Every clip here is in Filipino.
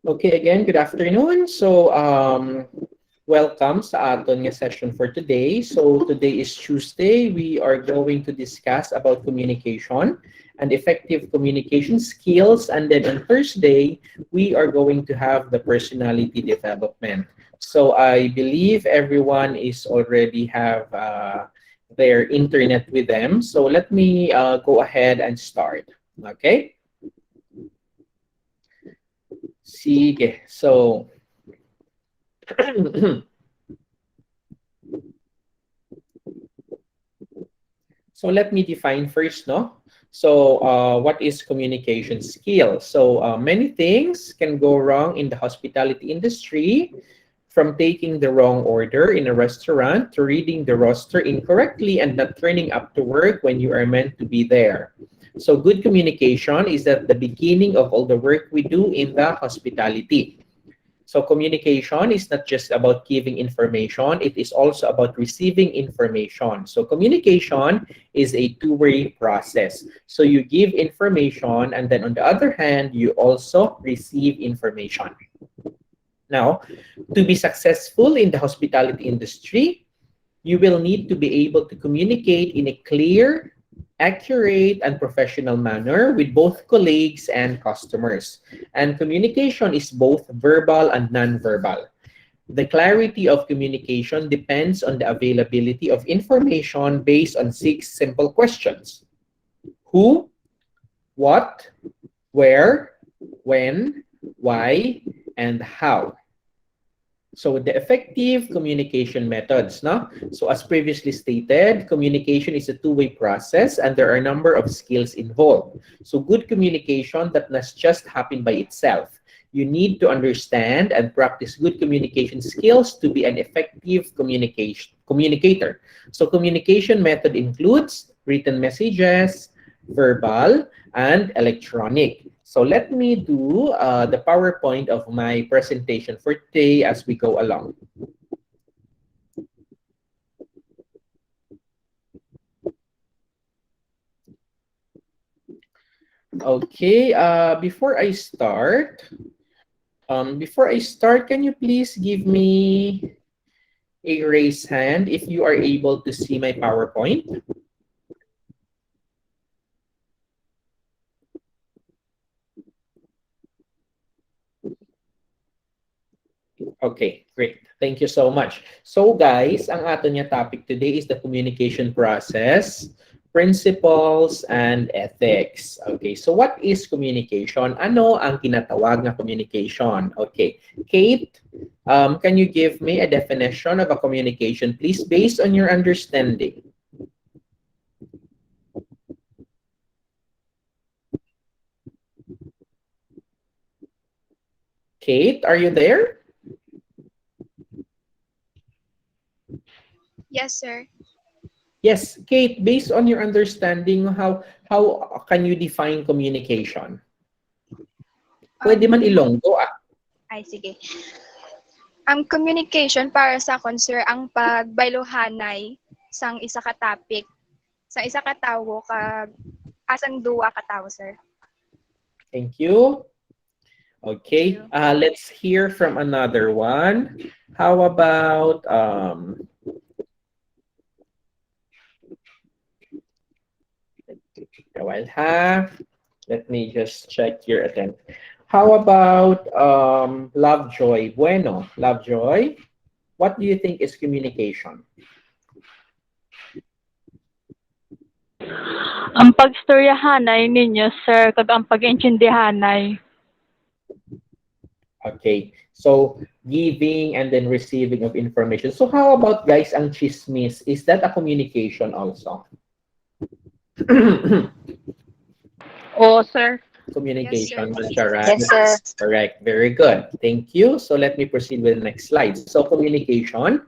Okay, again, good afternoon. So, welcome sa aton nga session for today. So, today is Tuesday. We are going to discuss about communication and effective communication skills. And then on Thursday, we are going to have the personality development. So, I believe everyone is already have their internet with them. So, let me go ahead and start. Okay? Sige. So, so let me define first, no? So what is communication skill? So many things can go wrong in the hospitality industry, from taking the wrong order in a restaurant to reading the roster incorrectly and not turning up to work when you are meant to be there. So good communication is at the beginning of all the work we do in the hospitality. So communication is not just about giving information, it is also about receiving information. So communication is a two-way process. So you give information and then on the other hand, you also receive information. Now, to be successful in the hospitality industry, you will need to be able to communicate in a clear, accurate, and professional manner with both colleagues and customers. And communication is both verbal and non-verbal. The clarity of communication depends on the availability of information based on 6 simple questions. Who, what, where, when, why, and how. So the effective communication methods, no? So as previously stated, communication is a two-way process and there are a number of skills involved. So good communication that does just happen by itself. You need to understand and practice good communication skills to be an effective communicator. So communication method includes written messages, verbal, and electronic. So let me do the PowerPoint of my presentation for today as we go along. Okay, before I start, can you please give me a raised hand if you are able to see my PowerPoint? Okay, great. Thank you so much. So guys, ang ato niya topic today is the communication process, principles, and ethics. Okay, so what is communication? Ano ang tinatawag na communication? Okay, Kate, can you give me a definition of a communication, please, based on your understanding? Kate, are you there? Yes, sir. Yes, Kate, based on your understanding, how can you define communication? Pwede man ilonggo ah. Ay, sige. Ang communication para sa akon, sir, ang pagbaylohanay sang isa ka topic, sa isa ka tawo kag asang duwa ka tawo, sir. Thank you. Okay, let's hear from another one. How about while have let me just check your attempt. How about Lovejoy? Bueno, Lovejoy, what do you think is communication? Ang pagstoryahanay ninyo, sir, kag ang pag-intindihanay. Okay, so giving and then receiving of information. So how about guys ang chismis? Is that a communication also? Oo, sir. Communication, Yes, sir. Right? Yes, sir. Correct. Very good. Thank you. So let me proceed with the next slide. So communication,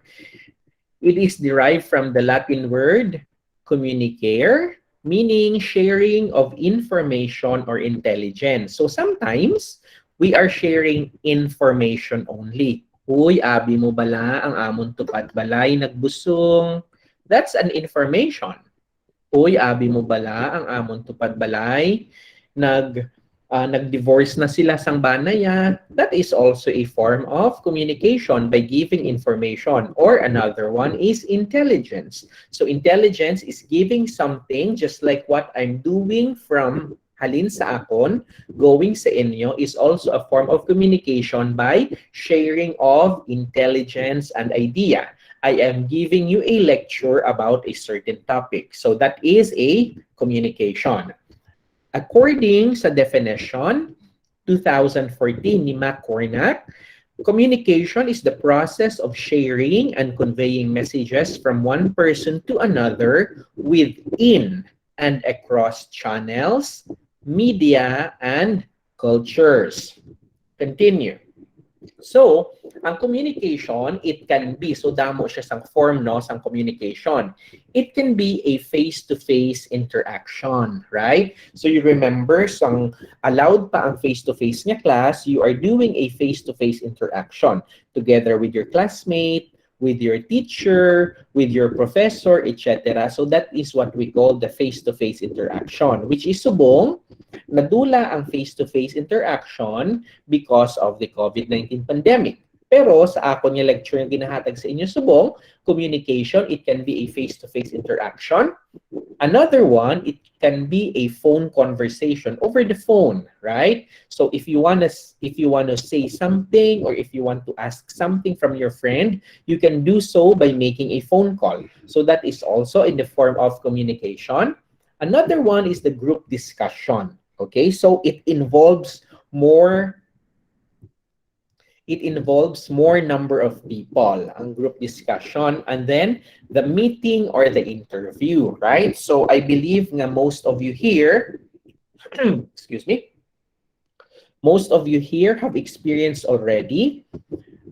it is derived from the Latin word communicare, meaning sharing of information or intelligence. So sometimes we are sharing information only. Uy, abi mo bala ang amon tupad balay nagbusong. That's an information. Uy, abi mo bala ang amon tupad balay nag-divorce na sila sang banaya, that is also a form of communication by giving information. Or another one is intelligence. So intelligence is giving something just like what I'm doing from halin sa akon, going sa inyo is also a form of communication by sharing of intelligence and idea. I am giving you a lecture about a certain topic. So that is a communication. According sa definition, 2014 ni McCornack, communication is the process of sharing and conveying messages from one person to another within and across channels, media, and cultures. Continue. So, ang communication, it can be, so damo siya sang form, no, sang communication. It can be a face-to-face interaction, right? So you remember, sang allowed pa ang face-to-face niya class, you are doing a face-to-face interaction together with your classmate, with your teacher, with your professor, etc. So that is what we call the face-to-face interaction, which is subong, nadula ang face-to-face interaction because of the COVID-19 pandemic. Pero sa ako niya lecture yung ginahatag sa inyo subong, communication, it can be a face-to-face interaction. Another one, it can be a phone conversation over the phone, right? So if you wanna say something or if you want to ask something from your friend, you can do so by making a phone call. So that is also in the form of communication. Another one is the group discussion. Okay, so it involves more number of people, ang group discussion, and then the meeting or the interview, right? So I believe nga most of you here, excuse me, most of you here have experienced already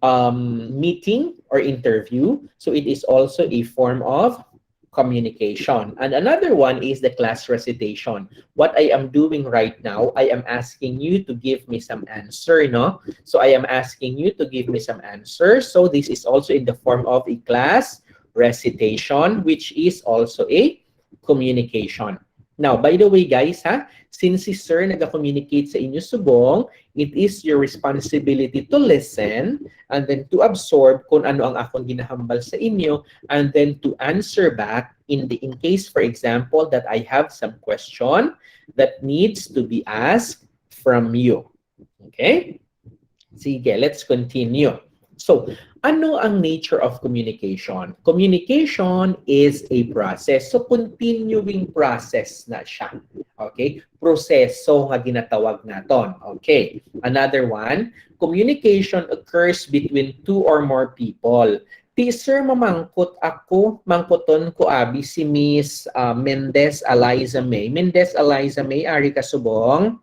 meeting or interview. So it is also a form of communication. And another one is the class recitation. What I am doing right now, I am asking you to give me some answer, no? So I am asking you to give me some answers. So this is also in the form of a class recitation, which is also a communication. Now, by the way, guys, since si Sir nag-communicate sa inyo subong, it is your responsibility to listen and then to absorb kung ano ang akong ginahambal sa inyo and then to answer back in case, for example, that I have some question that needs to be asked from you. Okay? Sige, let's continue. So, ano ang nature of communication? Communication is a process. So, continuing process na siya. Okay? Proseso nga ginatawag naton. Okay. Another one, communication occurs between two or more people. Ti sir, mangkuton ko abi si Miss Mendez Eliza May. Mendez Eliza May, ari ka subong?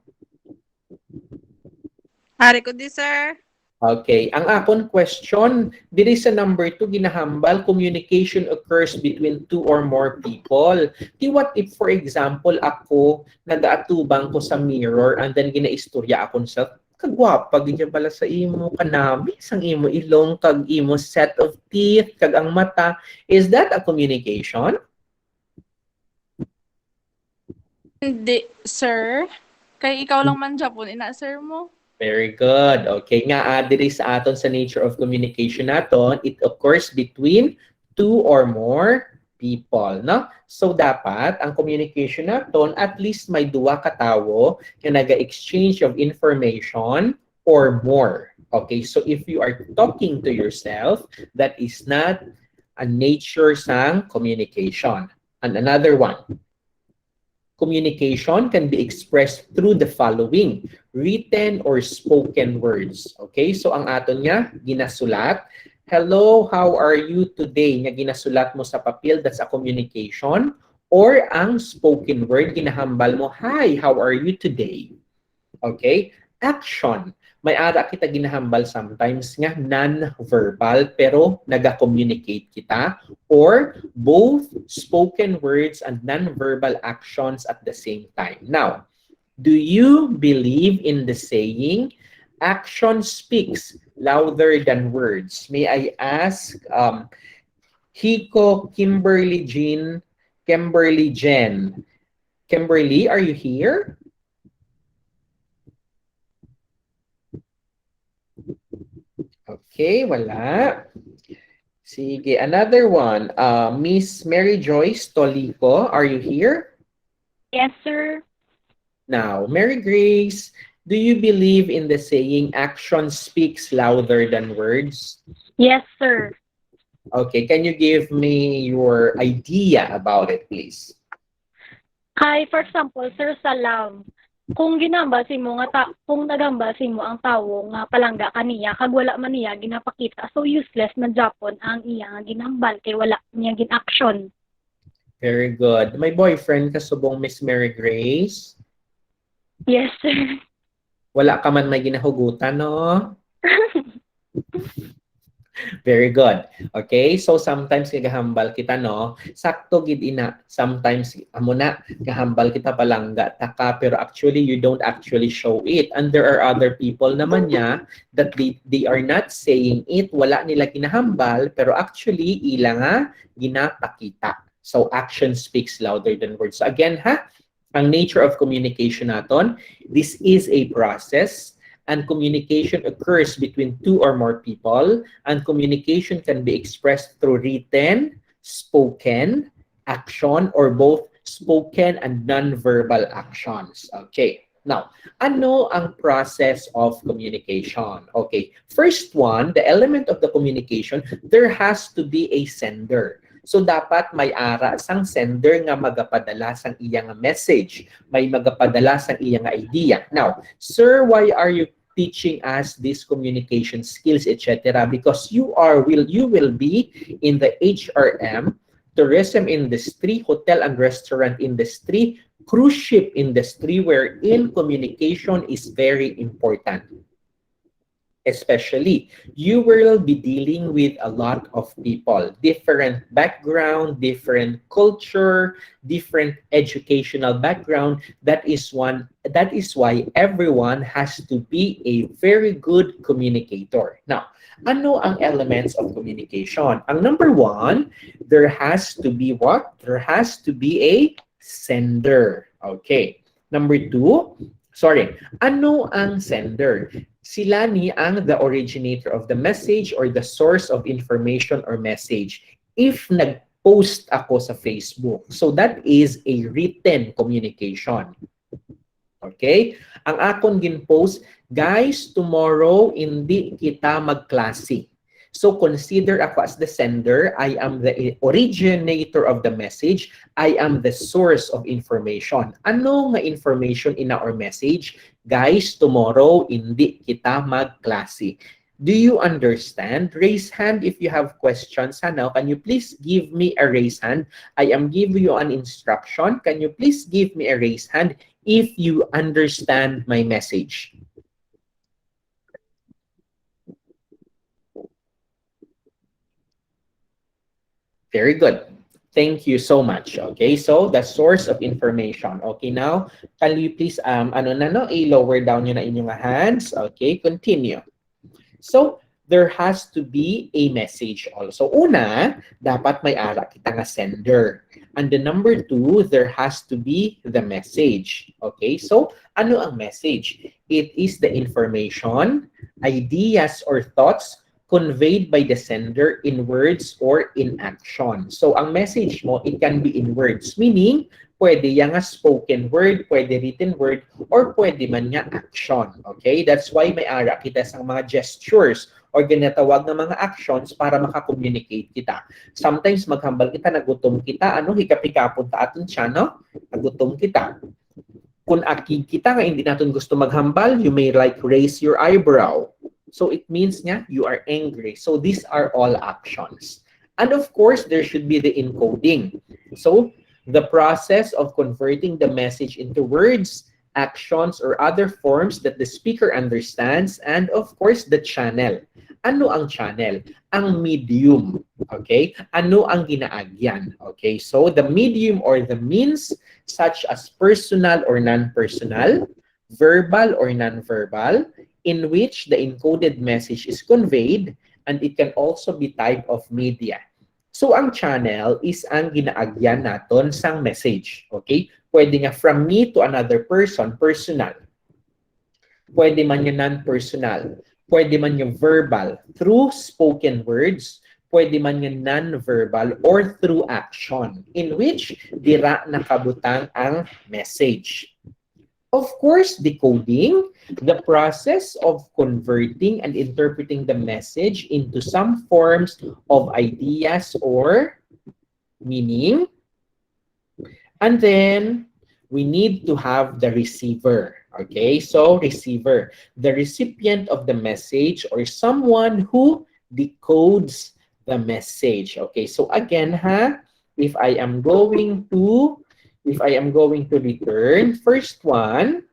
Hari ko di, sir. Okay. Ang akon question, diri sa number 2, ginahambal, communication occurs between two or more people. Di what if, for example, ako, nagaatubang ko sa mirror and then ginaistorya akon sa kagwapa, ganyan pala sa imo, kanabi, sang imo ilong, kag imo set of teeth, kag ang mata. Is that a communication? Hindi, sir. Kay ikaw lang man Japon, ina-sir mo. Very good. Okay nga, diri sa aton sa nature of communication naton, it occurs between two or more people, no? So dapat ang communication naton at least may duwa ka tawo nga naga-exchange of information or more. Okay, so if you are talking to yourself, that is not a nature sang communication. And another one, communication can be expressed through the following: written or spoken words. Okay, so ang aton nga ginasulat, hello, how are you today? Nga ginasulat mo sa papel, that's a communication. Or ang spoken word, ginahambal mo, hi, how are you today? Okay, action. May ara kita ginahambal sometimes nga non-verbal pero naga-communicate kita, or both spoken words and non-verbal actions at the same time. Now, do you believe in the saying, action speaks louder than words? May I ask Hiko, Kimberly Jen. Kimberly, are you here? Okay, wala. Sige, another one. Miss Mary Joyce Tolico, are you here? Yes, sir. Now, Mary Grace, do you believe in the saying action speaks louder than words? Yes, sir. Okay, can you give me your idea about it, please? Kay, for example, sir, sa love, kung ginambasi mo nga kung nagambasi mo ang tawo nga palangga kaniya kag wala man niya ginapakita, so useless na Japon ang iya nga ginambal kay wala niya gin-action. Very good. My boyfriend kasubong Miss Mary Grace. Yes, sir. Wala ka man may ginahugutan, no? Very good. Okay, so sometimes gahambal kita, no? Sakto gid ina. Sometimes amo na gahambal kita palangga taka pero actually you don't actually show it. And there are other people naman niya that they are not saying it, wala nila ginahambal pero actually ila nga ginapakita. So action speaks louder than words. So again, ha, ang nature of communication naton, this is a process and communication occurs between two or more people, and communication can be expressed through written, spoken, action, or both spoken and non-verbal actions. Okay. Now, ano ang process of communication? Okay. First one, the element of the communication, there has to be a sender. So dapat may ara sang sender nga magapadala sang iyang message, may magapadala sang iyang idea. Now, sir, why are you teaching us these communication skills, etc.? Because you will be in the HRM, tourism industry, hotel and restaurant industry, cruise ship industry, wherein communication is very important. Especially, you will be dealing with a lot of people, different background, different culture, different educational background. That is why everyone has to be a very good communicator. Now, ano ang elements of communication? Ang number one, there has to be what? There has to be a sender. Okay. Number two, ano ang sender? Sila ni ang the originator of the message or the source of information or message. If nag-post ako sa Facebook, so that is a written communication. Okay? Ang akon gin-post, guys, tomorrow hindi kita magklase. So consider ako as the sender. I am the originator of the message. I am the source of information. Ano nga information in our message? Guys, tomorrow hindi kita magklase. Do you understand? Raise hand if you have questions. Now, can you please give me a raise hand? I am giving you an instruction. Can you please give me a raise hand if you understand my message? Very good. Thank you so much. Okay, so the source of information. Okay, now, can you please, i-lower down nyo na inyong hands. Okay, continue. So, there has to be a message also. Una, dapat may ara kita nga sender. And the number two, there has to be the message. Okay, so, ano ang message? It is the information, ideas, or thoughts conveyed by the sender in words or in action. So, ang message mo, it can be in words, meaning, pwede yang nga spoken word, pwede written word, or pwede man nga action. Okay? That's why may ara kita sa mga gestures or ginatawag na mga actions para makakommunicate kita. Sometimes maghambal kita, nagutom kita, hikapikapon ta aton siya, no? Nagutom kita. Kung akig kita nga hindi natin gusto maghambal, you may like raise your eyebrow. So it means nga you are angry. So these are all actions. And of course, there should be the encoding. So the process of converting the message into words, actions, or other forms that the speaker understands, and of course, the channel. Ano ang channel? Ang medium. Okay? Ano ang ginaagyan? Okay? So the medium or the means such as personal or non-personal, verbal or non-verbal, in which the encoded message is conveyed, and it can also be type of media. So, ang channel is ang ginaagyan naton sang message. Okay? Pwede nga from me to another person, personal. Pwede man yan non-personal. Pwede man yung verbal through spoken words, pwede man yung non-verbal or through action in which dira nakabutang ang message. Of course, decoding, the process of converting and interpreting the message into some forms of ideas or meaning. And then we need to have the receiver. Okay, so receiver, the recipient of the message or someone who decodes the message. Okay, so again, if I am going to return first one,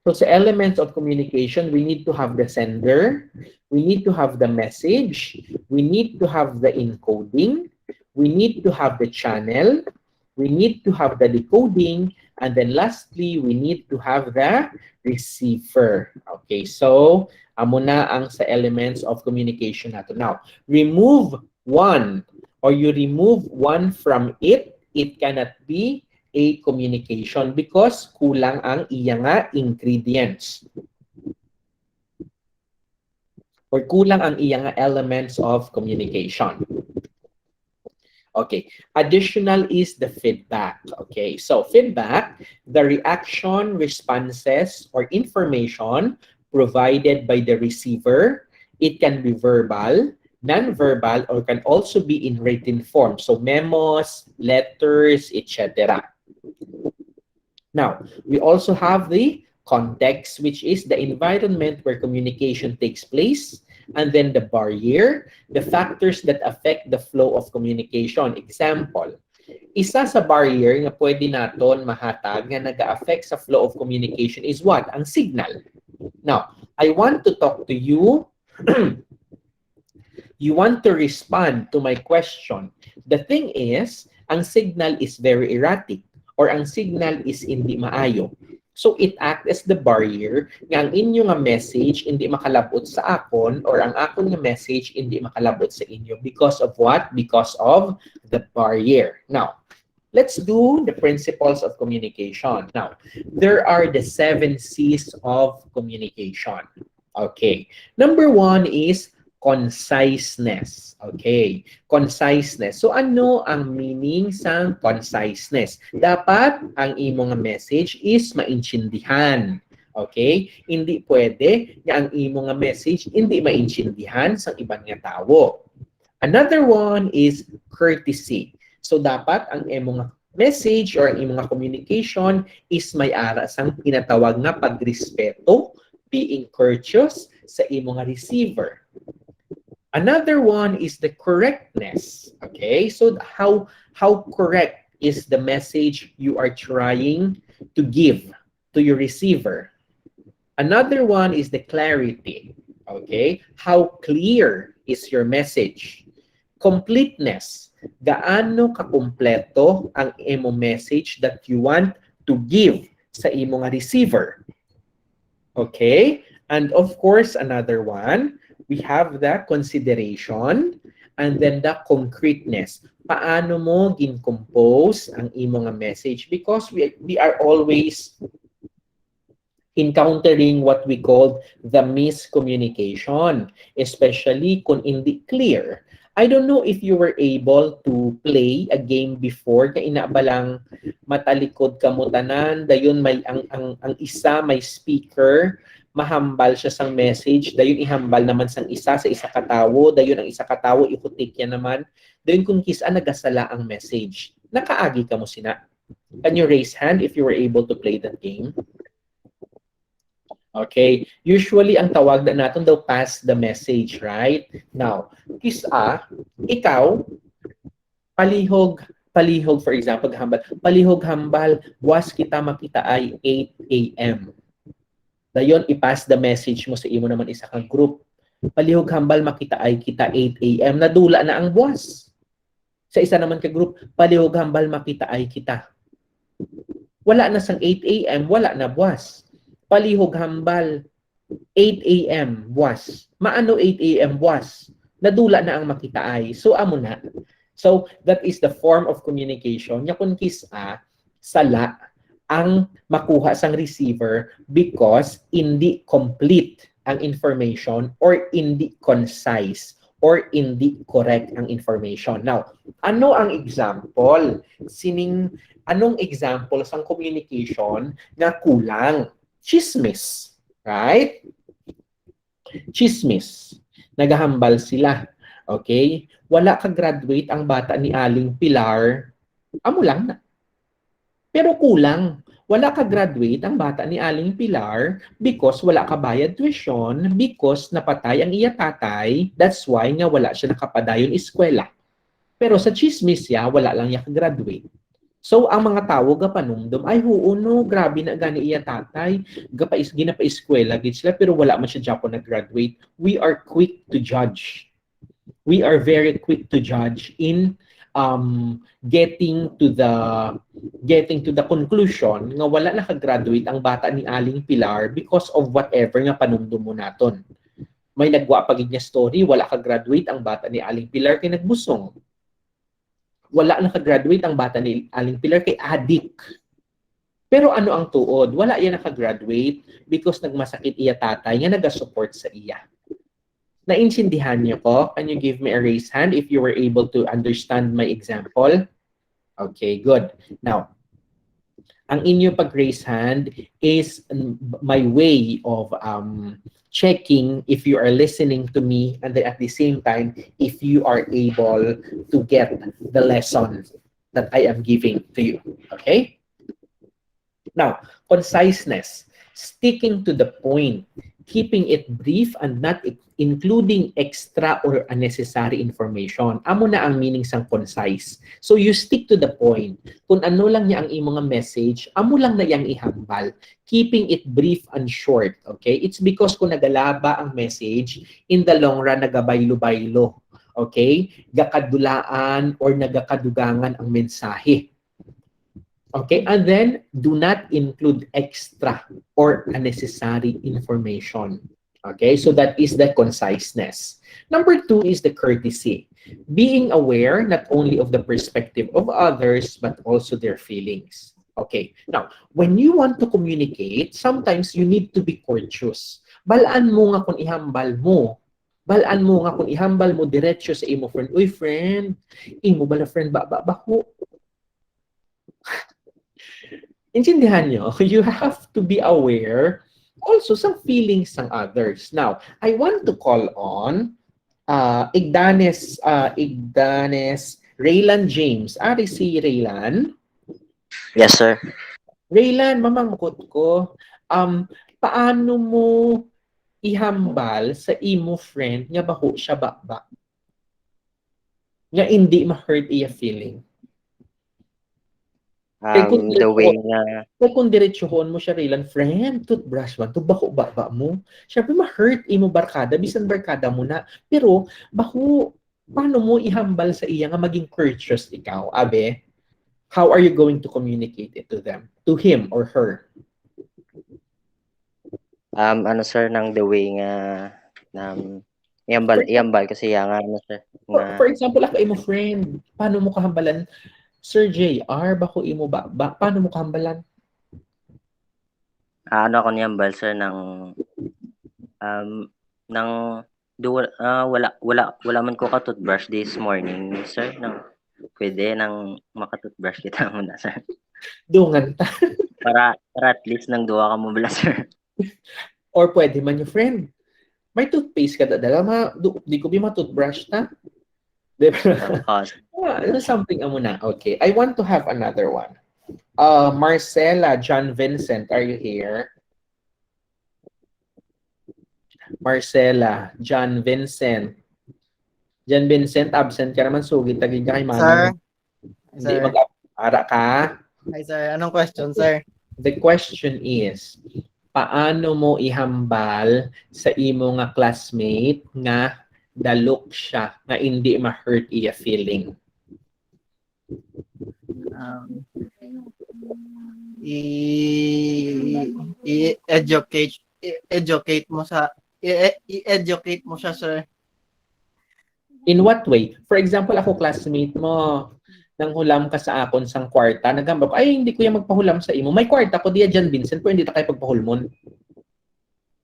so sa elements of communication, we need to have the sender, we need to have the message, we need to have the encoding, we need to have the channel, we need to have the decoding, and then lastly, we need to have the receiver. Okay, so amo na ang sa elements of communication nato. Now, remove one or you remove one from it, it cannot be a communication because kulang ang iya nga ingredients or kulang ang iya nga elements of communication. Okay, additional is the feedback. Okay, so feedback, the reaction, responses, or information provided by the receiver. It can be verbal, non-verbal, or can also be in written form. So memos, letters, etc. Now, we also have the context, which is the environment where communication takes place, and then the barrier, the factors that affect the flow of communication. Example, isa sa barrier nga pwede naton mahatag nga nag-affect sa flow of communication is what? Ang signal. Now, I want to talk to you. You want to respond to my question. The thing is, ang signal is very erratic or ang signal is hindi maayo. So it acts as the barrier nga ang inyo nga message hindi makalabot sa akon or ang akon nga message hindi makalabot sa inyo because of what? Because of the barrier. Now, let's do the principles of communication. Now, there are the 7 C's of communication. Okay. Number 1 is conciseness. Okay. Conciseness. So ano ang meaning sa conciseness? Dapat ang imong message is maintindihan. Okay? Hindi pwede nga ang imong message hindi maintindihan sa ibang nga tawo. Another one is courtesy. So dapat ang imong message or ang imong communication is may ara sang tinatawag na pagrespeto, being courteous sa imong receiver. Another one is the correctness. Okay, so how correct is the message you are trying to give to your receiver? Another one is the clarity. Okay, how clear is your message? Completeness. Gaano kakumpleto ang imo message that you want to give sa imo nga receiver? Okay, and of course another one, we have the consideration and then the concreteness. Paano mo gin-compose ang imo nga message? Because we are always encountering what we call the miscommunication, especially kung hindi clear. I don't know if you were able to play a game before kay inaabalang matalikod ka mo tanan, dayon may ang isa may speaker, mahambal siya sang message, dayon ihambal naman sang isa sa isa katawo, dayon ang isa katawo ihutik yan naman, dayon kung kisa nagasala ang message. Nakaagi ka mo sina. Can you raise hand if you were able to play that game? Okay, usually ang tawag na natin daw pass the message, right? Now, kisa, ikaw, palihog for example, palihog hambal, buwas kita makita ay 8 a.m. Dayon, i-pass the message mo sa imo naman isa kang group. Palihog hambal makita ay kita 8 a.m. Nadula na ang buwas. Sa isa naman ka group, palihog hambal makita ay kita. Wala na sang 8 a.m., wala na buwas. Palihog hambal 8 a.m. buwas. Maano 8 a.m. buwas? Nadula na ang makitaay. So amo na. So that is the form of communication. Nya kun kisa sala ang makuha sang receiver because hindi complete ang information or hindi concise or hindi correct ang information. Now, ano ang example? Anong example sang communication na kulang? Chismis, right? Chismis. Nagahambal sila. Okay? Wala ka graduate ang bata ni Aling Pilar, amo lang na. Pero kulang. Wala ka graduate ang bata ni Aling Pilar because wala ka bayad tuition, because napatay ang iya tatay, that's why nga wala siya nakapadayon eskwela. Pero sa chismis ya, wala lang niya ka-graduate. So, ang mga tao gapanumdum, ay huo no, grabe na gani iya tatay, ginapa-eskwela, gid sila, pero wala man siya Japon nag-graduate. We are quick to judge. We are very quick to judge in getting to the conclusion nga wala nakagraduate ang bata ni Aling Pilar because of whatever nga panumdum mo naton. May nagwa pagid niya story, wala ka-graduate ang bata ni Aling Pilar kay nagbusong. Wala nakagraduate ang bata ni Aling Pilar kay adik. Pero ano ang tuod? Wala iya nakagraduate because nagmasakit iya tatay nga naga-support sa iya. Naintindihan niyo ko? Can you give me a raise hand if you were able to understand my example? Okay, good. Now, ang inyo pag-raise hand is my way of checking if you are listening to me and then at the same time, if you are able to get the lesson that I am giving to you. Okay? Now, conciseness, sticking to the point, keeping it brief and not including extra or unnecessary information. Amo na ang meaning sang concise. So you stick to the point. Kung ano lang niya ang imong message, amo lang na yang ihambal. Keeping it brief and short. Okay? It's because kung nagalaba ang message, in the long run, nagabaylo-baylo. Okay? Gakadulaan or nagakadugangan ang mensahe. Okay, and then do not include extra or unnecessary information. Okay, so that is the conciseness. Number 2 is the courtesy. Being aware not only of the perspective of others, but also their feelings. Okay, now, when you want to communicate, sometimes you need to be courteous. Balaan mo nga kung ihambal mo. Balaan mo nga kung ihambal mo diretso sa imo friend. Uy, friend, imo bala friend, ba-ho. Intindihan nyo, you have to be aware also sa feelings ng others. Now, I want to call on Igdanes Raylan James. Ari si Raylan? Yes, sir. Raylan, mamangkot ko, paano mo ihambal sa imo friend nga baho siya ba? Nga hindi ma-hurt iya feeling. The way na kung diretsuhon mo siya Raylan, friend, toothbrush man, to bako ba mo? Siyempre ma-hurt imo barkada, bisan barkada mo na. Pero, bako, paano mo ihambal sa iya nga maging courteous ikaw, abe? How are you going to communicate it to them? To him or her? sir, ng the way nga iambal kasi nga sir. For example, ako imo friend, paano mo kahambalan? Sir JR, bako imo ba? Paano mo kahambalan? Ano ako niambal sir ng wala man ko ka toothbrush this morning, sir. Pwede nang maka-toothbrush kita muna, sir. Dungan ta. para at least nang duwa ka mo bala, sir. Or pwede man yung friend. May toothpaste ka dala, di ko ma-toothbrush ta. Diba? Something amo na. Okay. I want to have another one. Marcela, John Vincent, are you here? Marcela, John Vincent. John Vincent, absent ka naman. Sugit, tagig ka kay Manong. Hindi mag-ara ka. Hi, sir. Anong question, sir? The question is, paano mo ihambal sa imo nga classmate nga dalok siya nga hindi ma-hurt iya feeling? I-educate mo siya, sir. In what way? For example, ako classmate mo, nang hulam ka sa akon sang kwarta, nagamba ko, ay hindi ko yung magpahulam sa imo. May kwarta ko diya dyan, Vincent, pero hindi ta kayo pagpahulmon.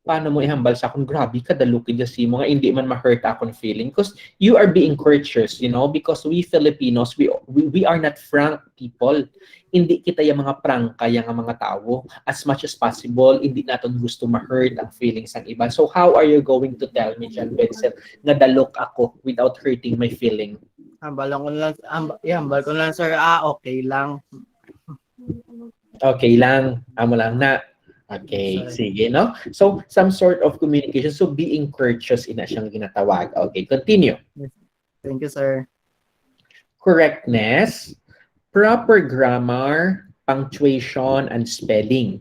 Paano mo ihambal sa akon? Grabe ka, dalukid ya si mo nga, hindi man ma-hurt akong feeling. Because you are being courteous, you know, because we Filipinos, we are not frank people. Hindi kita yung mga prangka yung mga tao. As much as possible, hindi natin gusto ma-hurt ang feelings ng iba. So how are you going to tell me, John Vincent, na dalok ako without hurting my feeling? Hambal ko lang, hambal ko lang, sir. Okay lang. Okay lang. Amo lang na. Okay, Sorry. sige, no? So, some sort of communication. So, being courteous, ina siyang ginatawag. Okay, continue. Thank you, sir. Correctness, proper grammar, punctuation, and spelling.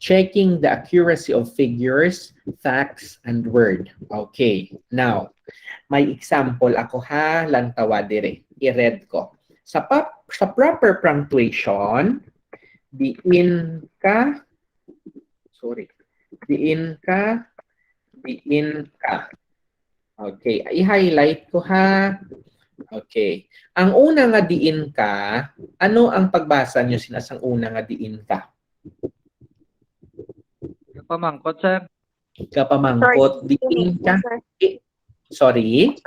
Checking the accuracy of figures, facts, and word. Okay, now, may example ako ha, lantawa dire. I-read ko. Sa proper punctuation, diin ka, diin ka. Okay, i-highlight ko ha. Okay. Ang una nga diin ka, ano ang pagbasa nyo sinasang una nga diin ka? Pamangkot, sir. Kapamangkot, diin ka. Sorry?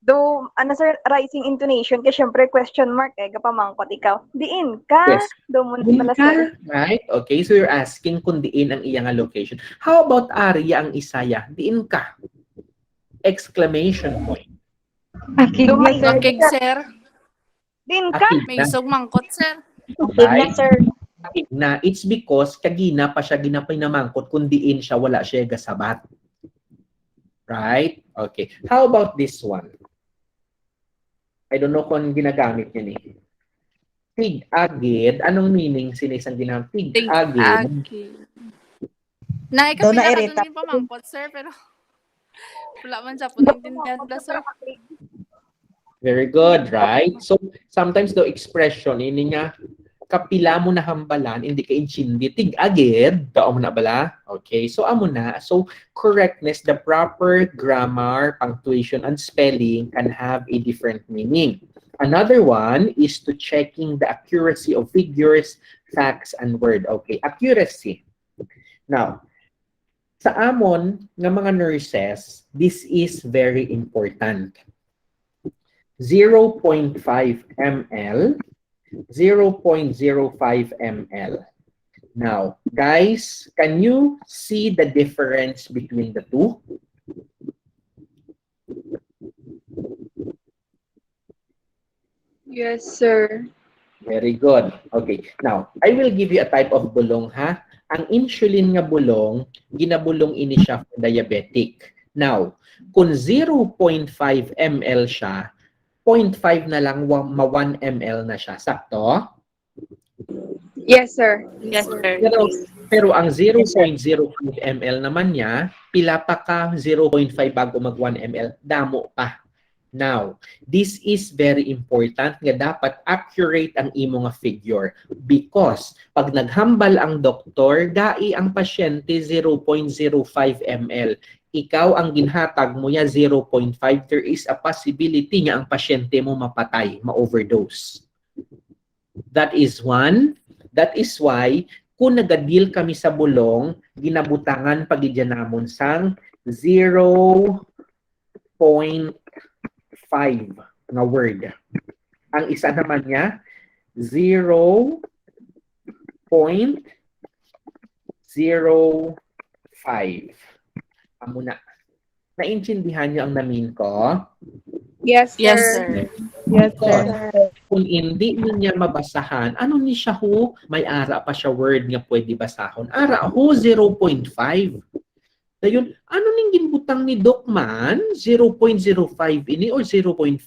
Do, ano sir, rising intonation, kasi syempre question mark kapamangkot ikaw. Diin ka. Yes. Do mo Diin pala ka, sir. right? Okay, so you're asking kung diin ang iyang location. How about Arya ang isaya? Diin ka. Exclamation point. Do may Wakig, sir. Diin ka. Akig May na. isog mangkot, sir. Right? sir. Akig na. It's because kagina pa siya ginapay na mangkot kung diin siya, wala siya gasabat. Right? Okay. How about this one? I don't know kung ginagamit niya ni. Tig-agid. Anong meaning sinisang ginamit? Tig-agid. Tig-agid. Naikapila ka doon yung pamangkot, sir, pero wala man siya po naintindihan na, sir. Very good, right? So, sometimes the expression, ini nga, kapila mo na hambalan, hindi ka inchindi, tig-agid, tao mo na bala? Okay, so amo na. So, correctness, the proper grammar, punctuation, and spelling can have a different meaning. Another one is to checking the accuracy of figures, facts, and word. Okay, accuracy. Now, sa amon ng mga nurses, this is very important. 0.5 ml, 0.05 ml. Now, guys, can you see the difference between the two? Yes, sir. Very good. Okay. Now, I will give you a type of bulong, ha? Ang insulin nga bulong, ginabulong ini siya for diabetic. Now, kung 0.5 ml siya, 0.5 na lang, 1 ml na siya. Sakto? Yes, sir. Yes, sir. Pero ang 0.05 ml naman niya, pila pa ka 0.5 bago mag 1 ml, damo pa. Now, this is very important nga dapat accurate ang imo nga figure because pag naghambal ang doktor, dai ang pasyente 0.05 ml. Ikaw ang ginhatag mo ya 0.5, there is a possibility nga ang pasyente mo mapatay, ma-overdose. That is one. That is why kung nagadil kami sa bulong, ginabutangan pagidyanamon sang 0.5 nga word. Ang isa naman niya, 0.05. Amo na. Naintindihan niyo ang namin ko? Yes, sir. Yes, sir. Yes, Kung hindi niya mabasahan, ano ni siya ho? May ara pa siya word nga pwede basahon. Ara ho, 0.5. Dayon, ano ning ginbutang ni Doc man? 0.05 ini or 0.5?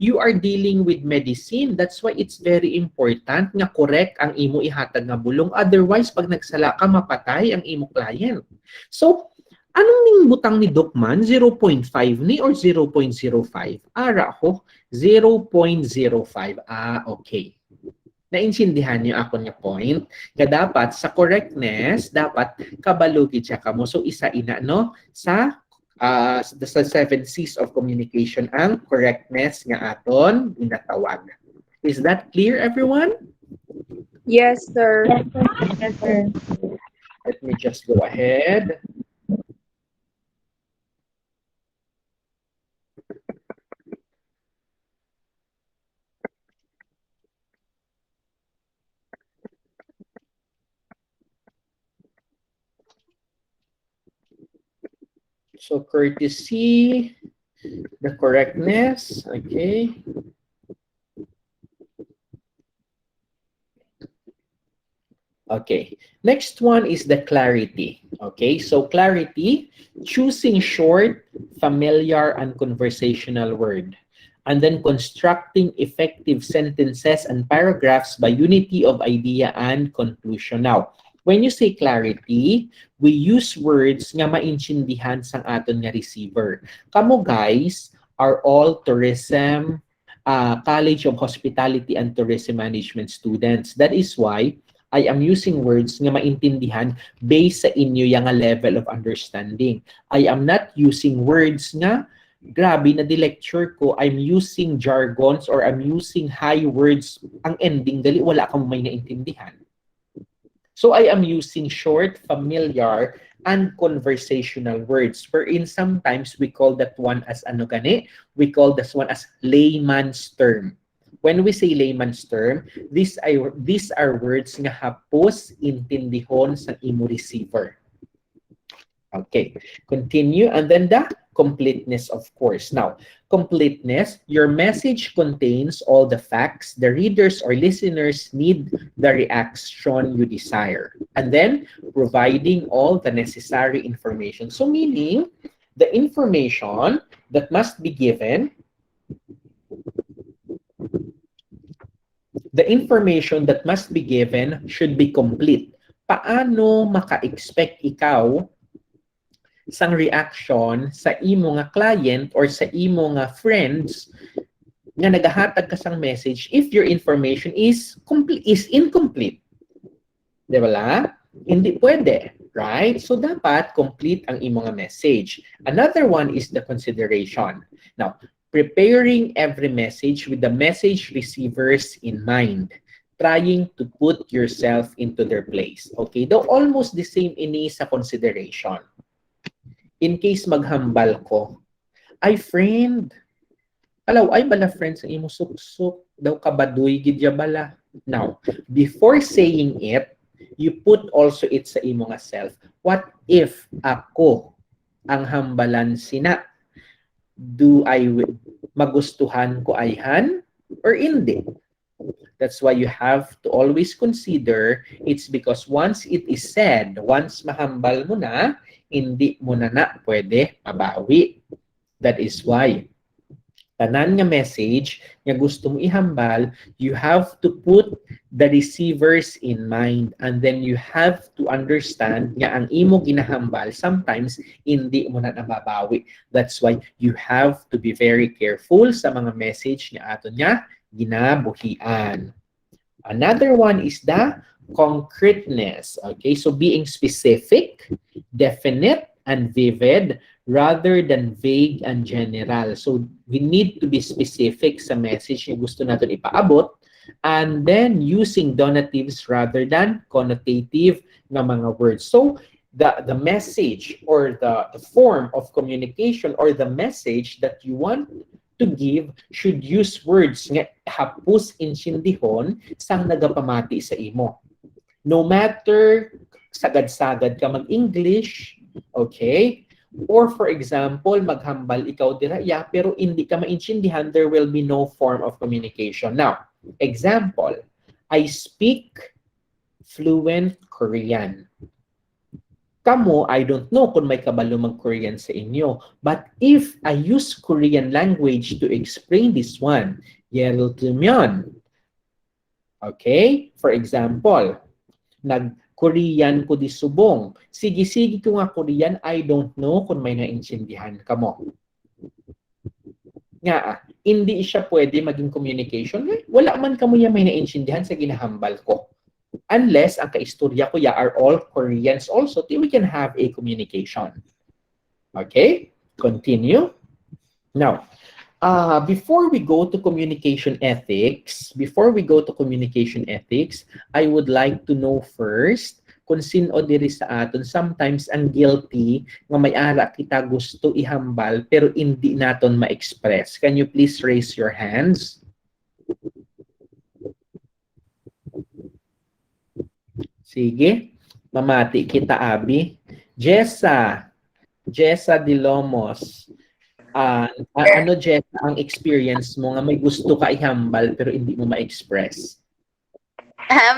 You are dealing with medicine. That's why it's very important nga correct ang imo ihatag nga bulong. Otherwise, pag nagsala ka, mapatay ang imo client. So, anong ning butang ni Doc man? 0.5 ni or 0.05? Ara ho, 0.05. Ah, okay. Naintindihan niyo ako niya point? Nga dapat sa correctness, dapat kabalugid siya kamo. So isa ina no sa the 7 C's of communication ang correctness nga aton ginatawag. Is that clear, everyone? Yes, sir. Yes, sir. Let me just go ahead. So courtesy, the correctness, okay. Okay, next one is the clarity. Okay, so clarity, choosing short, familiar, and conversational word. And then constructing effective sentences and paragraphs by unity of idea and conclusion. Now, when you say clarity, we use words nga maintindihan sang aton nga receiver. Kamo guys are all tourism, College of Hospitality and Tourism Management students. That is why I am using words nga maintindihan based sa inyo yung level of understanding. I am not using words nga grabe na di-lecture ko, I'm using jargons or I'm using high words. Ang ending, dali wala kang may naintindihan. So I am using short, familiar, and conversational words, wherein sometimes we call that one as ano gani? We call this one as layman's term. When we say layman's term, these are words nga hapos intindihon sa imo receiver. Okay, continue. And then the completeness, of course. Now, completeness, your message contains all the facts the readers or listeners need the reaction you desire. And then, providing all the necessary information. So, meaning, the information that must be given, should be complete. Paano maka-expect ikaw sang reaction sa imo nga client or sa imo nga friends nga nagahatag ka sang message if your information is incomplete? Di ba la? Hindi pwede, right? So dapat complete ang imo nga message. Another one is the consideration. Now, preparing every message with the message receivers in mind, trying to put yourself into their place. Okay, though almost the same ini sa consideration. In case maghambal ko, ay friend, alaw ay bala friend sa imo suksok, daw kabaduy gidya bala. Now, before saying it, you put also it sa imo nga self. What if ako ang hambalan sina? Do I magustuhan ko ayhan or hindi? That's why you have to always consider it's because once it is said, once mahambal mo na, hindi mo na pwede mabawi. That is why tanan nga message nga gusto mo ihambal, you have to put the receivers in mind and then you have to understand nga ang imo ginahambal sometimes hindi mo na nababawi. That's why you have to be very careful sa mga message nga aton nga ginabuhian. Another one is the concreteness. Okay, so being specific, definite, and vivid rather than vague and general. So we need to be specific sa message na gusto natin ipaabot and then using donatives rather than connotative na mga words. So the message or the form of communication or the message that you want to give should use words nga hapus insindihon sang nagapamati sa imo. No matter sagad-sagad ka mag-English, okay? Or for example, maghambal ikaw dira, yeah, pero hindi ka maintindihan, there will be no form of communication. Now, example, I speak fluent Korean. Kamo, I don't know kung may kabalo mag-Korean sa inyo. But if I use Korean language to explain this one, yeril tumyon. Okay? For example, nag-Korean ko di subong. Sige-sige ko nga Korean, I don't know kung may naintindihan ka mo. Nga, hindi siya pwede maging communication. Wala man kamo yung may naintindihan sa ginahambal ko. Unless ang kaistorya ko are all Koreans also, we can have a communication. Okay? Continue. Now, before we go to communication ethics, I would like to know first kung sino diri sa aton sometimes ang guilty nga may ara kita gusto ihambal pero hindi naton ma-express. Can you please raise your hands? Sige. Mamati kita, Abi. Jessa Dilomos. Ano, Jessa, ang experience mo nga may gusto ka ihambal pero hindi mo ma-express?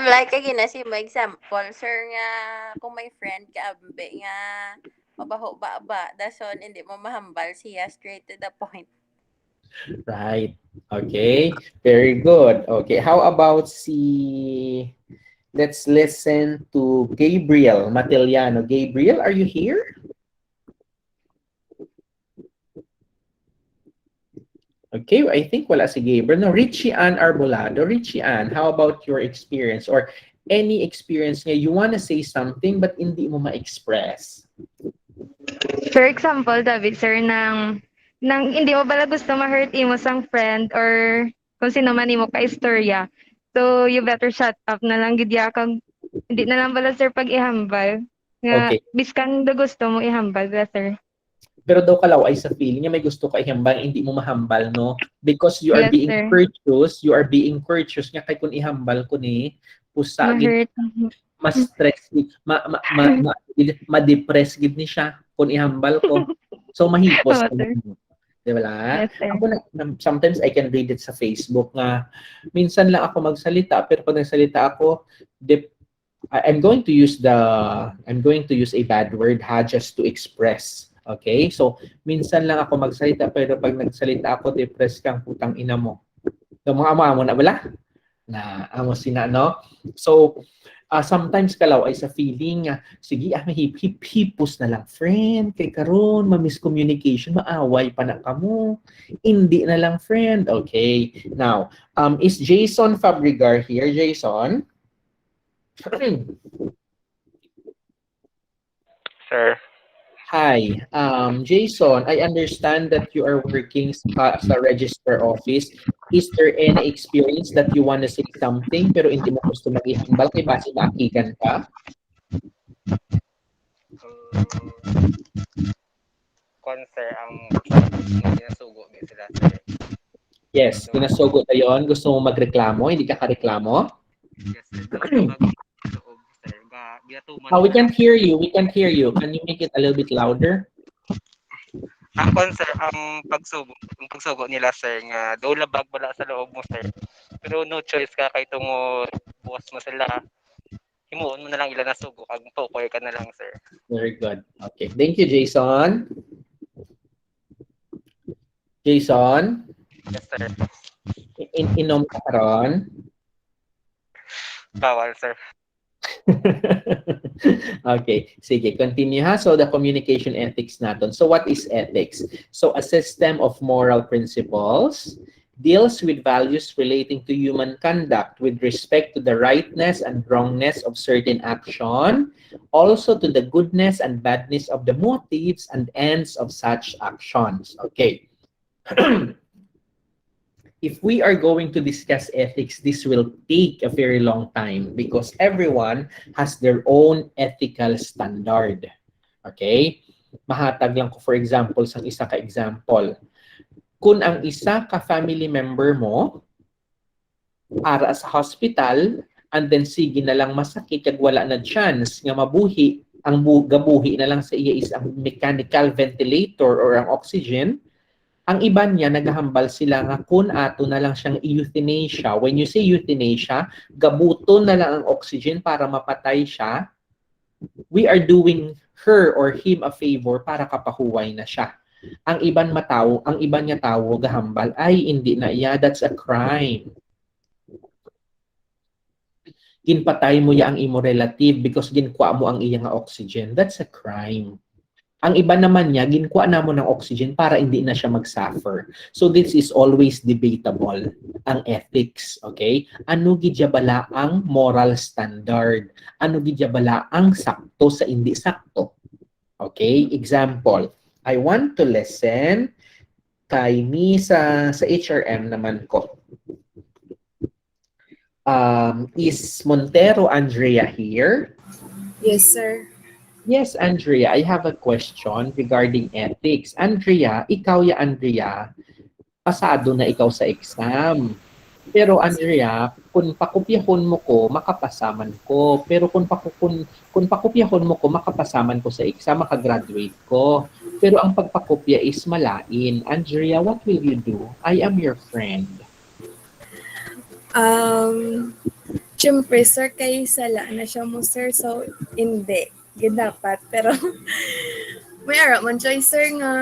Like si mo example, sir nga kung may friend ka ambe nga mabaho ba dason hindi mo mahambal siya straight to the point. Right. Okay. Very good. Okay. How about let's listen to Gabriel Matiliano. Gabriel, are you here? Okay, I think wala si Gabriel. No, Richie Ann Arbolado. Richie Ann, how about your experience or any experience nga you wanna say something but hindi mo ma-express? For example, David, sir, nang hindi mo bala gusto ma-hurt imo sang friend or kung sino man imo ka-istorya. So, you better shut up na lang gid kag hindi na lang bala, sir, pag ihambal. Nga, Okay. biskan do gusto mo ihambal, bala, sir. Pero daw kalaw ay sa feeling niya may gusto ka ihambal, hindi mo mahambal, no? Because you are Yes, being sir. courteous nga kay kung ihambal ko ni pusa gid Ma-hurt. ma-stress ma-depress gid ni siya kung ihambal ko. So mahipos Oo, sir. Di ba? Yes, sir. Ako sometimes I can read it sa Facebook nga minsan lang ako magsalita pero pag nagsalita ako I'm going to use a bad word just to express. Okay? So, minsan lang ako magsalita pero pag nagsalita ako, depressed kang putang ina mo. So, mga amo na wala? Na amo sina, no? So, sometimes kalaw ay sa feeling sige, hip-hipos na lang, friend. Kay karon ma-miscommunication, maaway pa na kamo. Hindi na lang, friend. Okay. Now, is Jason Fabrigar here? Jason? Sir. Hi, Jason, I understand that you are working sa register office. Is there any experience that you want to say something pero hindi mo gusto mag-ihambal kay base maakikan ka? Sir, ang ginasugo din sila, sir. Yes, ginasugo ka yun. Gusto mo magreklamo, hindi ka kareklamo? Yes, sir. We can't hear you. We can't hear you. Can you make it a little bit louder? Sir, ang pagsugo nila, sir, nga daw labag wala sa loob mo, sir. Pero no choice ka kay tungo buwas mo sila. Himuon mo na lang ilan na sugo. Kag tukoy ka na lang, sir. Very good. Okay. Thank you, Jason. Jason? Yes, sir. Inom ka karon? Bawal, sir. Okay, sige, continue ha. So the communication ethics natin. So what is ethics? So a system of moral principles deals with values relating to human conduct with respect to the rightness and wrongness of certain action, also to the goodness and badness of the motives and ends of such actions. Okay. If we are going to discuss ethics, this will take a very long time because everyone has their own ethical standard. Okay? Mahatag lang ko for example, sang isa ka example. Kung ang isa ka family member mo ara sa hospital and then sige na lang masakit kag wala na chance nga mabuhi, ang gabuhi na lang sa iya is ang mechanical ventilator or ang oxygen. Ang iba niya, naghahambal sila nga kung ato na lang siyang euthanasia. When you say euthanasia, gabuton na lang ang oxygen para mapatay siya. We are doing her or him a favor para kapahuway na siya. Ang iba niya tao, gahambal, ay hindi na iya, that's a crime. Ginpatay mo ya ang imo relative because ginkuha mo ang iya nga oxygen. That's a crime. Ang iba naman niya, ginkuha na mo ng oxygen para hindi na siya mag-suffer. So this is always debatable, ang ethics, okay? Ano gidyabala ang moral standard? Ano gidyabala ang sakto sa hindi sakto? Okay? Example, I want to listen kay ni sa HRM naman ko. Is Montero Andrea here? Yes, sir. Yes, Andrea, I have a question regarding ethics. Andrea, ikaw ya Andrea, pasado na ikaw sa exam. Pero Andrea, kung pakopyahon mo ko, makapasaman ko. Pero kung pakopyahon mo ko, makapasaman ko sa exam, makagraduate ko. Pero ang pagpakopya is malain. Andrea, what will you do? I am your friend. Siyempre, sir, kay sala na siya mo, sir. So, hindi. Dapat. Pero, may ara man choice, sir, nga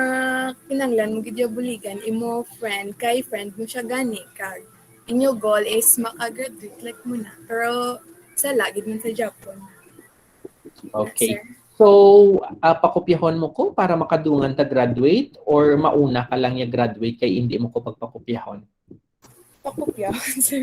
kinanglan mo gidyo buligan imo friend kay friend mo siya gani kag inyo goal is makagraduate like mo na. Pero, sala, gid man sa Japon. Okay. Sir. So, pakopyahon mo ko para makadungan ta graduate or mauna ka lang ya graduate kay hindi mo ko pagpakopyahon? Pakopya, sir.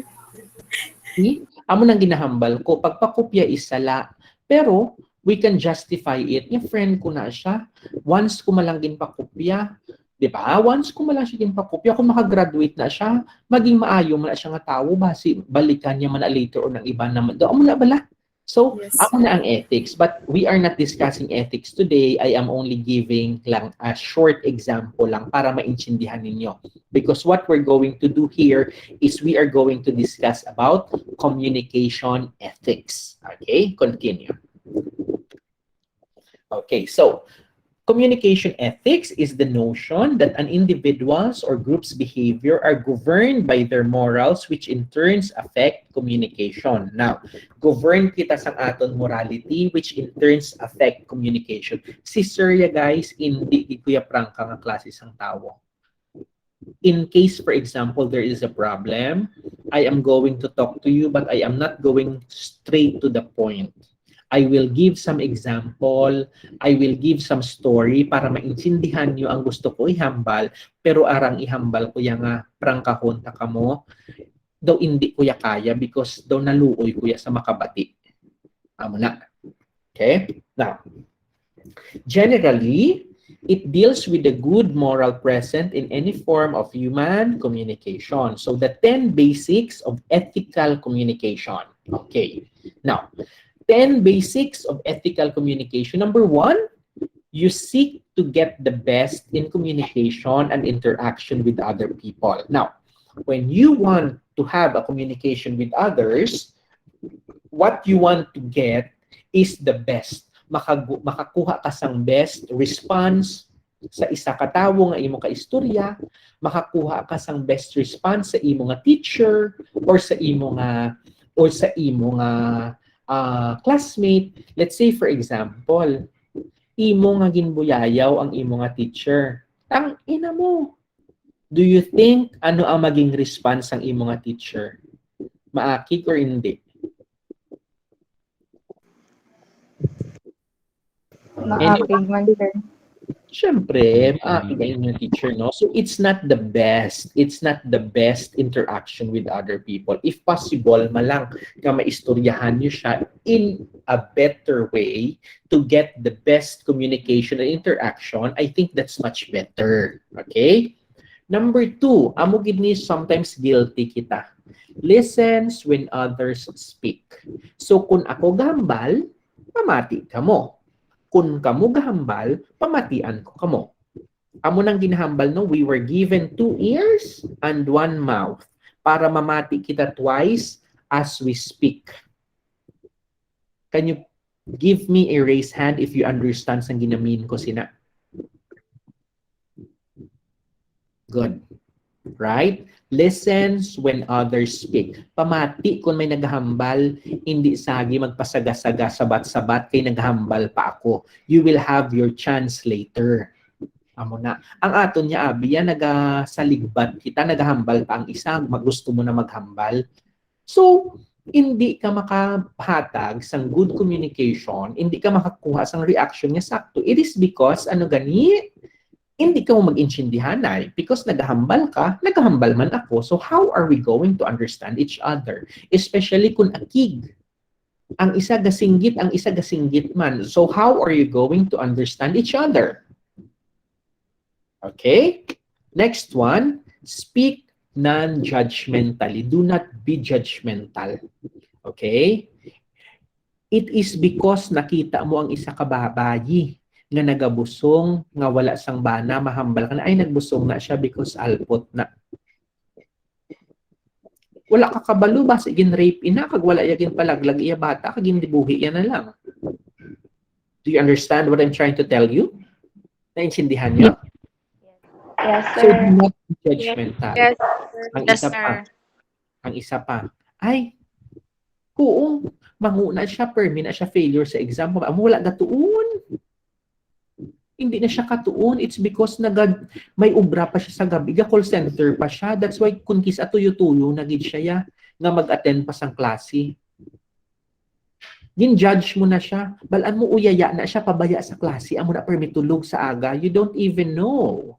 Amo nang ginahambal ko, pagpakopya is sala. Pero, we can justify it. Yung friend ko na siya, once ko malang ginpakopya, di ba? Once ko malang siya ginpakopya, kung makagraduate na siya, maging maayo man na siya nga tao, basi balikan niya man na later o ng iba naman. Doon mo na bala. So, Yes. ako na ang ethics. But we are not discussing ethics today. I am only giving lang a short example lang para maintindihan ninyo. Because what we're going to do here is we are going to discuss about communication ethics. Okay, continue. Okay, so communication ethics is the notion that an individual's or group's behavior are governed by their morals, which in turns affect communication. Now, govern kita sa aton morality, which in turns affect communication. Si Surya, guys, hindi kuya prangka nga klase sang tao. In case, for example, there is a problem, I am going to talk to you, but I am not going straight to the point. I will give some example, I will give some story para maintindihan nyo ang gusto ko ihambal, pero arang ihambal ko yung prangkahon ta kamo, daw hindi ko ya kaya because daw naluoy ko ya sa makabati. Amo na. Okay? Now, generally, it deals with the good moral present in any form of human communication. So the 10 basics of ethical communication. Okay. Now, 10 basics of ethical communication. Number 1, you seek to get the best in communication and interaction with other people. Now, when you want to have a communication with others, what you want to get is the best. Makakuha ka sang best response sa isa ka tawo nga imo ka istorya, makakuha ka sang best response sa imo nga teacher or sa imo nga classmate. Let's say for example, imo nga ginbuyayaw ang imo nga teacher. Tang ina mo. Do you think ano ang maging response ang imo nga teacher? Maakig or hindi? Maapig man, sir. Siyempre, maakig ang inyong teacher, no? So, it's not the best. It's not the best interaction with other people. If possible, malang ka maistoryahan nyo siya in a better way to get the best communication and interaction, I think that's much better. Okay? Number 2, amo gid ni sometimes guilty kita. Listens when others speak. So, kung ako gambal, pamati ka mo. Kung kamo gahambal, pamatian ko kamo. Amo nang ginahambal, no? We were given 2 ears and 1 mouth para mamati kita twice as we speak. Can you give me a raise hand if you understand sang ginamin ko sina? Good. Right? Listens when others speak. Pamati kung may naghahambal, hindi sagi magpasaga-saga, sabat-sabat kay naghahambal pa ako. You will have your chance later. Amo na. Ang aton niya abi yan nagasaligbat kita, naghahambal pa ang isa, magusto mo na maghambal. So, hindi ka makahatag sang good communication, hindi ka makakuha sang reaction niya sakto. It is because ano gani? Hindi ka mo mag-intindihan ay because naghahambal ka, naghahambal man ako. So how are we going to understand each other? Especially kung akig. Ang isa gasinggit, ang isa gasinggit man. So how are you going to understand each other? Okay? Next one, speak non-judgmentally. Do not be judgmental. Okay? It is because nakita mo ang isa ka babayi nga nagabusong, nga wala sang bana, mahambal ka na, ay nagbusong na siya because alpot na. Wala ka kabalo ba, sigin rape ina, kag wala yagin palaglag iya bata, kag hindi buhi yan na lang. Do you understand what I'm trying to tell you? Naintindihan niyo? Yes, So, sir. do not be judgmental. Yes. Ang Yes, isa pa, sir. ang isa pa, ay, oo, manguna siya, permi na siya failure sa exam. Amo wala gatuon. Hindi na siya katuon. It's because may ubra pa siya sa gabi. Call center pa siya. That's why kung kisa tuyo-tuyo, nagid siya ya, nga mag-attend pa sang klase. Gin-judge mo na siya. Balaan mo uyaya na siya pabaya sa klase. Amo na permi tulog sa aga. You don't even know.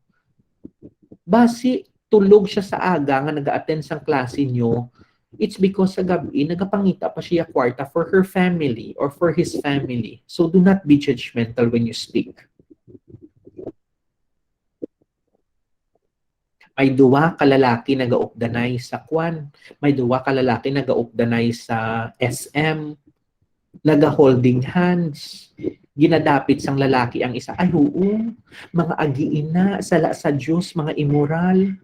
Basi tulog siya sa aga nga nag-attend sang klase nyo. It's because sa gabi, nagapangita pa siya kwarta for her family or for his family. So do not be judgmental when you speak. May duwa ka lalaki nag-aupdanay sa Kwan. May duwa ka lalaki nag-aupdanay sa SM. Naga-holding hands. Ginadapit sang lalaki ang isa. Ay, oo. Mga agiina, sala sa Diyos, mga immoral.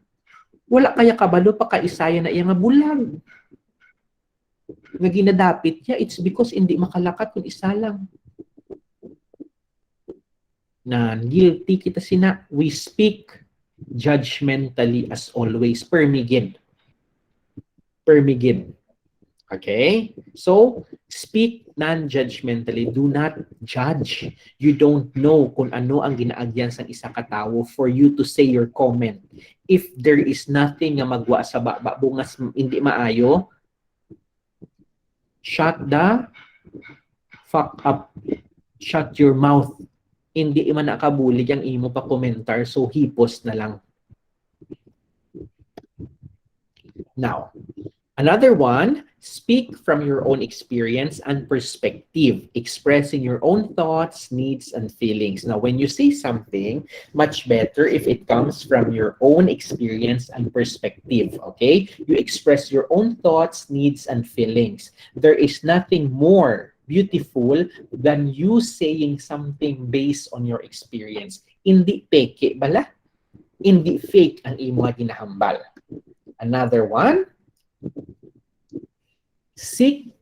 Wala kaya kabalo pa kaisaya na iya nga bulag. Nga ginadapit niya, it's because hindi makalakat kung isa lang. Na guilty kita sina. We speak judgmentally as always. Permigid. Permigid. Okay? So, speak non-judgmentally. Do not judge. You don't know kung ano ang ginaagyan sa isa katao for you to say your comment. If there is nothing nga magwa sa baba, bungas hindi maayo, shut the fuck up. Shut your mouth. Hindi man nakabulig ang imo pa komentar, so hipos na lang. Now, another one, speak from your own experience and perspective, expressing your own thoughts, needs, and feelings. Now, when you say something, much better if it comes from your own experience and perspective, okay? You express your own thoughts, needs, and feelings. There is nothing more beautiful than you saying something based on your experience. Hindi peke bala, hindi fake ang imo ginahambal. Another one, seek.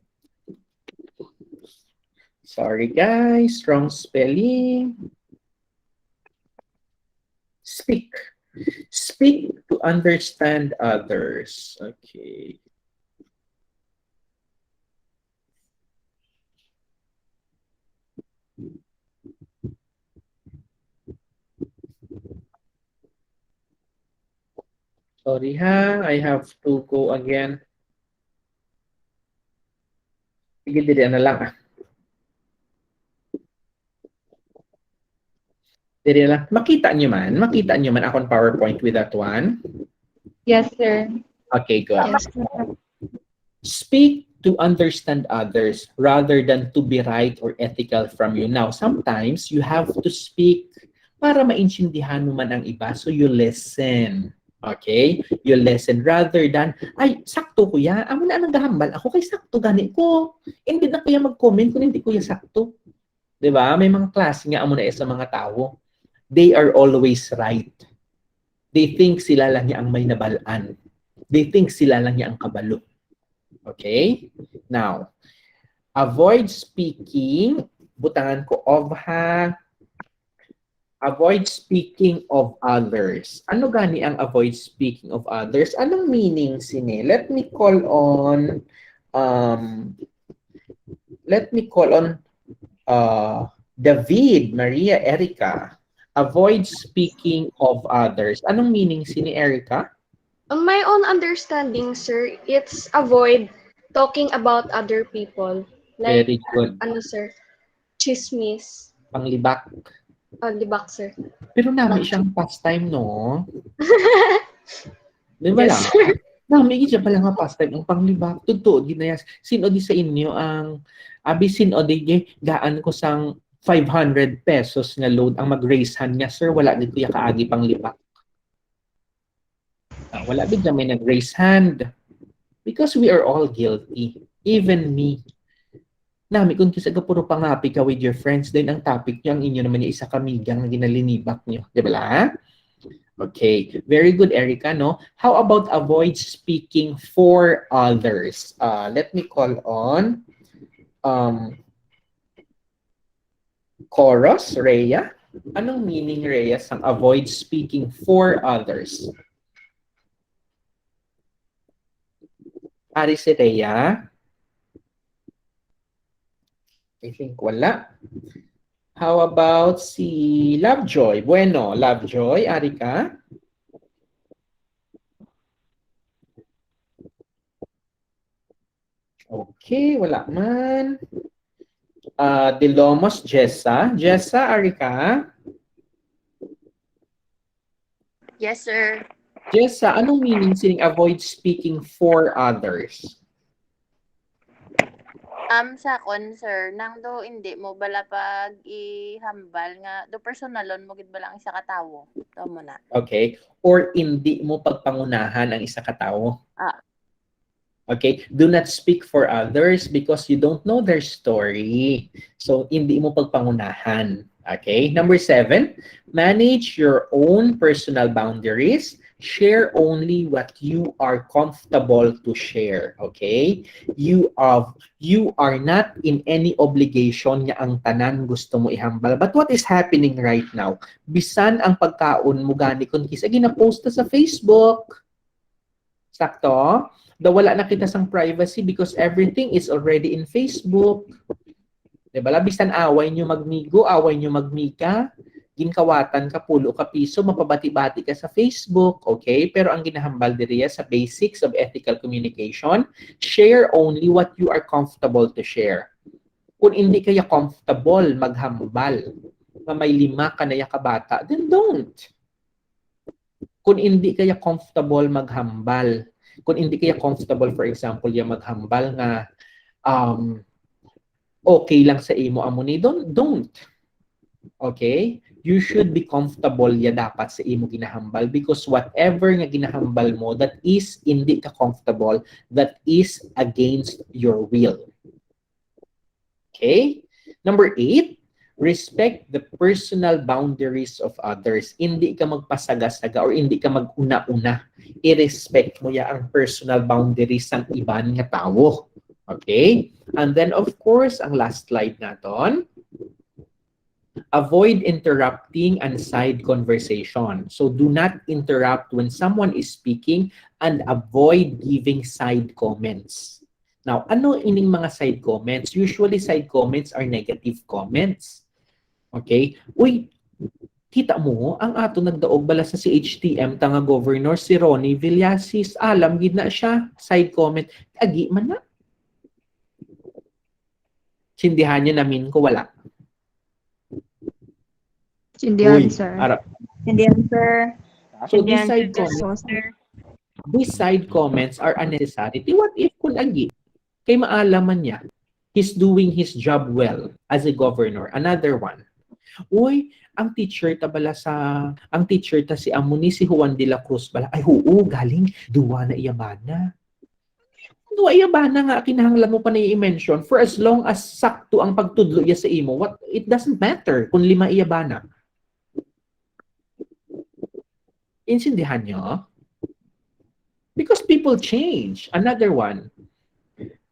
Sorry guys, wrong spelling. Speak. Speak to understand others. Okay. Sorry ha, I have to go again. Sige, dili na lang ah. Dili na lang. Makita nyo man akong PowerPoint with that one. Yes, sir. Okay, good. Yes, sir. Speak to understand others rather than to be right or ethical from you. Now, sometimes you have to speak para maintindihan mo man ang iba, so you listen. Okay? You listen rather than, ay, sakto kuya, amo na nagahambal ako kay sakto gani ko. Hindi na kuya mag-comment kung hindi kuya sakto. 'Di ba? May mga klase nga amo na sa mga tao. They are always right. They think sila lang niya ang may nabalaan. They think sila lang niya ang kabalo. Okay? Now, avoid speaking, butangan ko of ha, avoid speaking of others. Ano gani ang avoid speaking of others? Anong meaning sini? Let me call on David, Maria, Erica. Avoid speaking of others. Anong meaning sini, Erica? On my own understanding, sir, it's avoid talking about other people. Like, Very good. ano, sir? Chismis. Panglibak. Libak, sir. Pero nami siyang pastime, no? Di ba Yes, lang? sir. Nami siya pala nga pastime. Ang panglibak. Totoo, ginayas. Sino di sa inyo ang, abi sino di gaan ko sang 500 pesos nga load ang mag-raise hand niya, sir, wala dito ya kaagi pang lipak. Wala bigla may nag-raise hand. Because we are all guilty. Even me. Nami, kung kisa ka puro pangapi ka with your friends, then ang topic niyo, ang inyo naman yung isa kamigang na ginalinibak niyo. Di ba la? Okay. Very good, Erica, no? How about avoid speaking for others? Let me call on Chorus, Rhea. Anong meaning, Rhea, sang avoid speaking for others? Ari si Rhea? I think wala. How about si Lovejoy? Bueno, Lovejoy, ari ka? Okay, wala man. Delomos, Jessa. Jessa, ari ka? Yes, sir. Jessa, anong meaning sining avoid speaking for others? Sa kon, sir, nang do hindi mo bala pag ihambal nga, do personalon mo gid bala ang isa ka tawo. Do mo na. Okay. Or hindi mo pagpangunahan ang isa ka tawo. Okay? Do not speak for others because you don't know their story. So, hindi mo pagpangunahan. Okay? Number 7, manage your own personal boundaries. Share only what you are comfortable to share. Okay? You are not in any obligation nga ang tanan gusto mo ihambal. But what is happening right now? Bisan ang pagkaon mo gani kun kisa gina-post sa Facebook. Sakto? Wala na kita sang privacy because everything is already in Facebook. Diba? Labisan away nyo magmigo, away nyo magmika, ginkawatan ka, pulo ka piso, mapabati-bati ka sa Facebook, okay? Pero ang ginahambal diriya sa basics of ethical communication, share only what you are comfortable to share. Kung hindi kaya comfortable maghambal, na may 5 ka na yakabata, then don't. Kung hindi kaya comfortable maghambal, kung hindi kaya comfortable, for example, yung maghambal nga okay lang sa imo amo ni don't. Okay? You should be comfortable ya dapat sa imo ginahambal because whatever nga ginahambal mo that is hindi ka comfortable, that is against your will. Okay? Number 8, respect the personal boundaries of others. Hindi ka magpasaga-saga or hindi ka mag-una-una. I-respect mo ya ang personal boundaries ng iban nga tao. Okay? And then of course, ang last slide naton, avoid interrupting and side conversation. So do not interrupt when someone is speaking and avoid giving side comments. Now, ano ining mga side comments? Usually, side comments are negative comments. Okay? Uy, kita mo, ang ato nagdaog bala sa CHTM, tanga governor, si Ronnie Villasis, alam, gid na siya, side comment. Agi man na. Sindihan niya namin ko, wala. Sindihan, sir. Sindihan, sir. So, these side comments are unnecessary. What if kung agi? Kay maalaman niya, he's doing his job well as a governor. Another one. Uy, ang teacher ta si Amuni, si Juan de la Cruz bala. Ay, oo, galing. Duwa na iyabana. Duwa iyabana nga, kinahanglan mo pa na i-mention for as long as sakto ang pagtudlo iya sa imo. It doesn't matter kung 5 iyabana. Insindihan nyo? Because people change. Another one.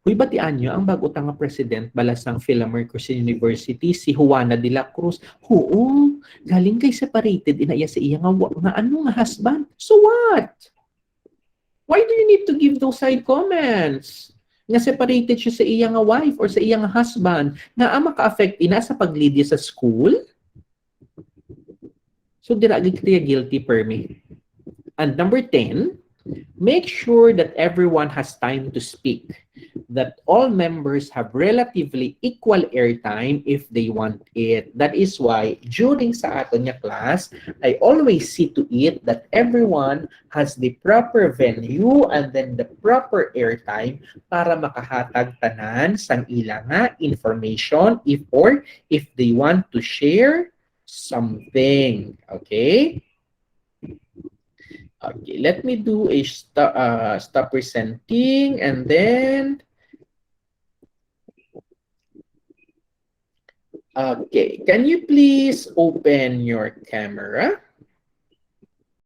Huy, batian nyo ang bagutang nga president balas ng Philamercus University, si Juana de la Cruz. Oo, galing kay separated inaya sa iya nga ano nga husband. So what? Why do you need to give those side comments? Nga separated siya sa iya nga wife or sa iya nga husband, nga maka-affect ina sa pag-lead sa school? So, diragi kaya guilty per me. And number 10, Make sure that everyone has time to speak, that all members have relatively equal airtime if they want it. That is why during sa aton nga class, I always see to it that everyone has the proper venue and then the proper airtime para makahatag tanan sang ilang nga information if they want to share something. Okay? Okay, let me do a stop presenting and then okay, can you please open your camera?